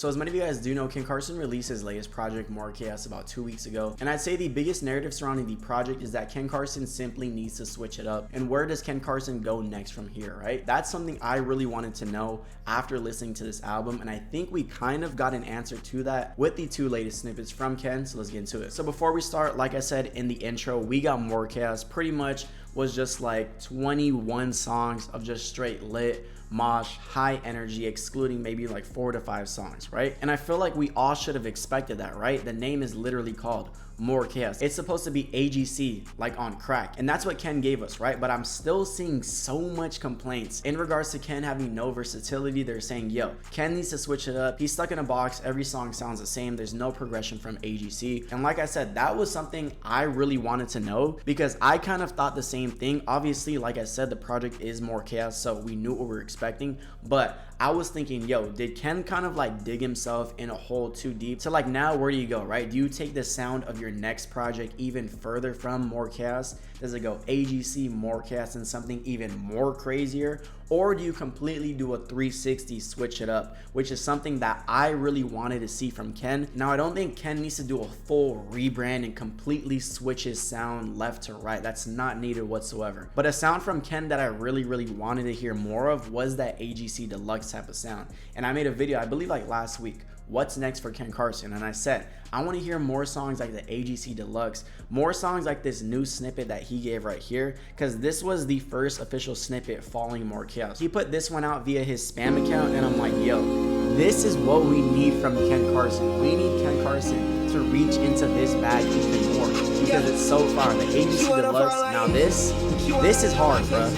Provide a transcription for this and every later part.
So as many of you guys do know, Ken Carson released his latest project, More Chaos, about 2 weeks ago. And I'd say the biggest narrative surrounding the project is that Ken Carson simply needs to switch it up. And where does Ken Carson go next from here, right? That's something I really wanted to know after listening to this album. And I think we kind of got an answer to that with the 2 latest snippets from Ken. So let's get into it. So before we start, like I said in the intro, we got More Chaos. Pretty much was just like 21 songs of just straight lit, mosh, high energy, excluding maybe like 4 to 5 songs, right? And I feel like we all should have expected that, right? The name is literally called More Chaos. It's supposed to be AGC, like on crack, and that's what Ken gave us, right? But I'm still seeing so much complaints in regards to Ken having no versatility. They're saying, yo, Ken needs to switch it up. He's stuck in a box. Every song sounds the same. There's no progression from AGC. And like I said, that was something I really wanted to know, because I kind of thought the same thing. Obviously, like I said, the project is More Chaos, so we knew what we were expecting. But I was thinking, yo, did Ken kind of like dig himself in a hole too deep? So like, now where do you go, right? Do you take the sound of your next project even further from More Chaos? Does it go AGC, More Chaos, and something even more crazier? Or do you completely do a 360, switch it up, which is something that I really wanted to see from Ken. Now, I don't think Ken needs to do a full rebrand and completely switch his sound left to right. That's not needed whatsoever. But a sound from Ken that I really wanted to hear more of was that AGC Deluxe type of sound. And I made a video, I believe like last week, what's next for Ken Carson? And I said, I want to hear more songs like the AGC Deluxe, more songs like this new snippet that he gave right here, because this was the first official snippet following More Chaos. He put this one out via his spam account, and I'm like, yo, this is what we need from Ken Carson. We need Ken Carson to reach into this bag even more, because it's so far. The AGC Deluxe, now this is hard, bro.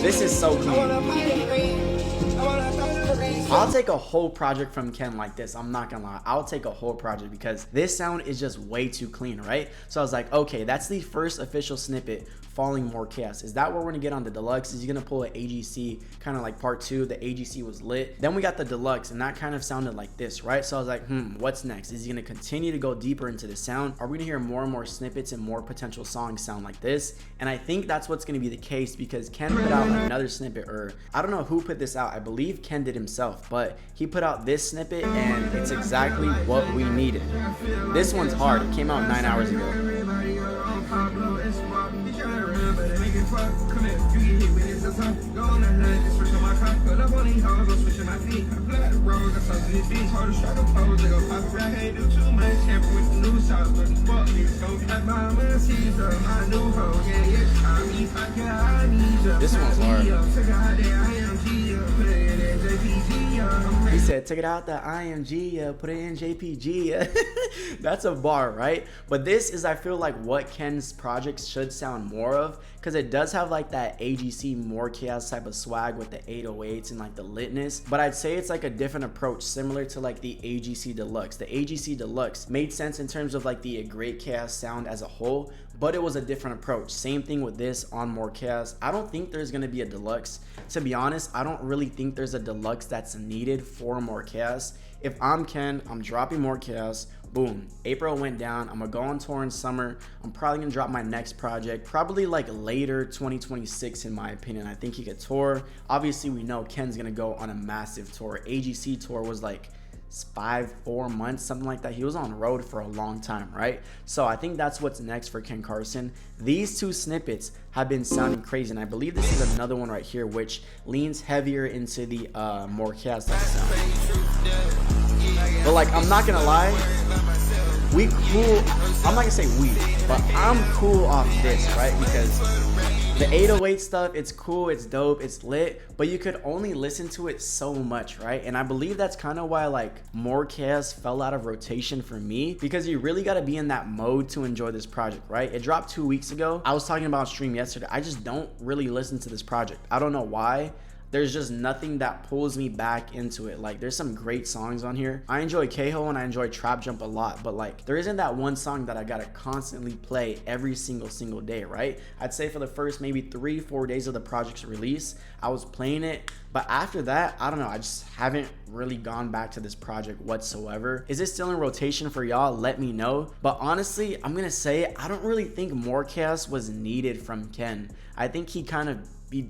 This is so clean. I'll take a whole project from Ken like this. I'm not gonna lie. I'll take a whole project because this sound is just way too clean, right? So I was like, okay, that's the first official snippet following More Chaos. Is that what we're gonna get on the Deluxe? Is he gonna pull an AGC kind of like part 2? The AGC was lit. Then we got the Deluxe, and that kind of sounded like this, right? So I was like, what's next? Is he gonna continue to go deeper into the sound? Are we gonna hear more and more snippets and more potential songs sound like this? And I think that's what's gonna be the case, because Ken put out another snippet, or I don't know who put this out. I believe Ken did himself, but he put out this snippet and it's exactly what we needed. This one's hard. It came out 9 hours ago. This one's hard. He said, take it out the IMG, put it in JPG. That's a bar, right? But this is, I feel like, what Ken's projects should sound more of, because it does have like that AGC More Chaos type of swag with the 808s and like the litness. But I'd say it's like a different approach, similar to like the AGC Deluxe. The AGC Deluxe made sense in terms of like the Great Chaos sound as a whole, but it was a different approach. Same thing with this on More Chaos. I don't think there's gonna be a Deluxe. To be honest, I don't really think there's a Deluxe that's needed for More Chaos. If I'm Ken, I'm dropping More Chaos. Boom, April went down. I'm gonna go on tour in summer. I'm probably gonna drop my next project probably like later 2026 in my opinion. I think he could tour. Obviously, we know Ken's gonna go on a massive tour. AGC tour was like 4 months, something like that. He was on road for a long time, right? So I think that's what's next for Ken Carson. These 2 snippets have been sounding crazy, and I believe this is another one right here which leans heavier into the More Chaos sound. But like, I'm not gonna lie, we cool. I'm not gonna say we, but I'm cool off this, right? Because the 808 stuff, it's cool, it's dope, it's lit, but you could only listen to it so much, right? And I believe that's kind of why like More Chaos fell out of rotation for me, because you really got to be in that mode to enjoy this project, right? It dropped 2 weeks ago. I was talking about stream yesterday. I just don't really listen to this project. I don't know why. There's just nothing that pulls me back into it. Like, there's some great songs on here. I enjoy K-Ho and I enjoy Trap Jump a lot, but like, there isn't that one song that I gotta constantly play every single day, right? I'd say for the first maybe 3-4 days of the project's release, I was playing it, but after that, I don't know, I just haven't really gone back to this project whatsoever. Is it still in rotation for y'all? Let me know. But honestly, I'm gonna say I don't really think More Chaos was needed from Ken. I think he kind of, he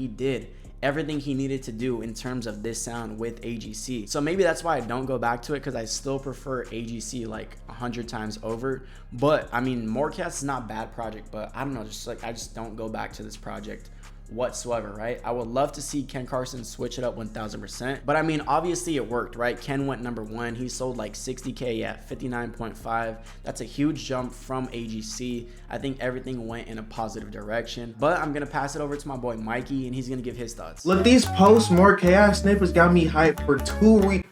did everything he needed to do in terms of this sound with AGC. So maybe that's why I don't go back to it, because I still prefer AGC like 100 times over. But I mean, Morecast is not a bad project, but I don't know, just like I just don't go back to this project whatsoever, right? I would love to see Ken Carson switch it up 1000%, but I mean, obviously it worked, right? Ken went #1. He sold like 60K at 59.5. That's a huge jump from AGC. I think everything went in a positive direction, but I'm gonna pass it over to my boy Mikey, and he's gonna give his thoughts. Look, these post more chaos snippets got me hyped for two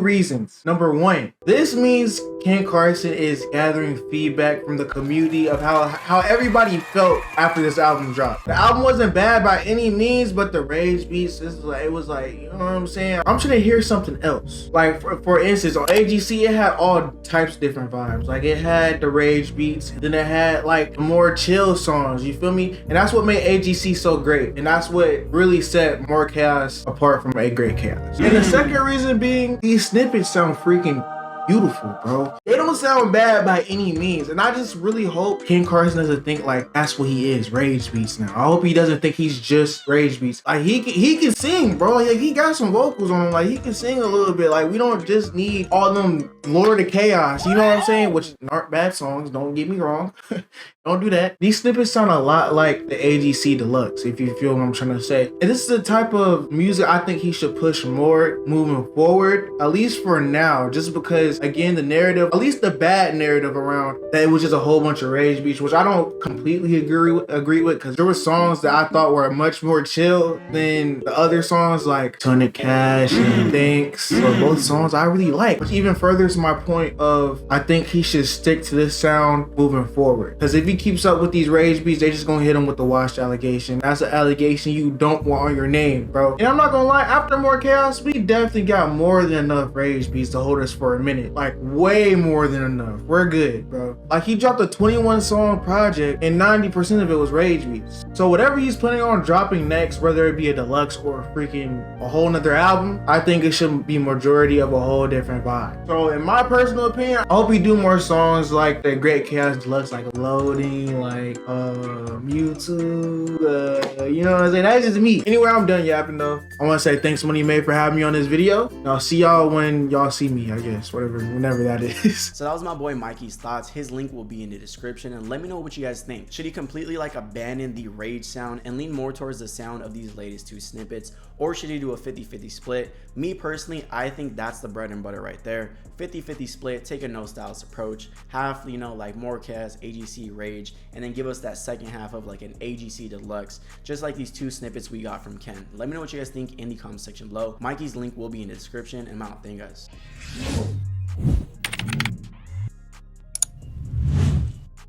reasons. Number one, this means Ken Carson is gathering feedback from the community of how everybody felt after this album dropped. The album wasn't bad by any means, but the rage beats, it was like, you know what I'm saying? I'm trying to hear something else. Like for instance, on AGC, it had all types of different vibes. Like it had the rage beats, and then it had like more chill songs, you feel me? And that's what made AGC so great. And that's what really set More Chaos apart from A Great Chaos. And the second reason being, these snippets sound freaking beautiful, bro. They don't sound bad by any means, and I just really hope Ken Carson doesn't think like that's what he is, rage beats. Now I hope he doesn't think he's just rage beats. Like he can sing, bro. Like he got some vocals on him. Like he can sing a little bit. Like we don't just need all them Lord of Chaos, you know what I'm saying? Which aren't bad songs, don't get me wrong. Don't do that. These snippets sound a lot like the AGC Deluxe, if you feel what I'm trying to say. And this is the type of music I think he should push more moving forward, at least for now, just because, again, the narrative, at least the bad narrative around that it was just a whole bunch of rage beats, which I don't completely agree with, because there were songs that I thought were much more chill than the other songs, like Ton of Cash and Thanks. So both songs I really like, which even furthers my point of I think he should stick to this sound moving forward. Because if he keeps up with these rage beats, they just gonna hit him with the washed allegation. That's an allegation you don't want on your name, bro. And I'm not gonna lie, after More Chaos, we definitely got more than enough rage beats to hold us for a minute. Like way more than enough. We're good, bro. Like he dropped a 21 song project and 90% of it was rage beats. So whatever he's planning on dropping next, whether it be a deluxe or freaking a whole nother album, I think it should be majority of a whole different vibe. So in my personal opinion, I hope he do more songs like the Great Chaos Deluxe, like Loading, like Mewtwo, you know what I'm saying? That's just me. Anyway, I'm done yapping though. I want to say thanks MONEYMAY for having me on this video. I'll see y'all when y'all see me, I guess, whenever that is. So that was my boy Mikey's thoughts. His link will be in the description, and let me know what you guys think. Should he completely like abandon the rage sound and lean more towards the sound of these latest two snippets, or should he do a 50-50 split? Me personally, I think that's the bread and butter right there. 50-50 split, take a no styles approach, half, you know, like Morecast, AGC, rage, and then give us that second half of like an AGC Deluxe, just like these two snippets we got from Ken. Let me know what you guys think in the comment section below. Mikey's link will be in the description, and I'm out. Thank you guys.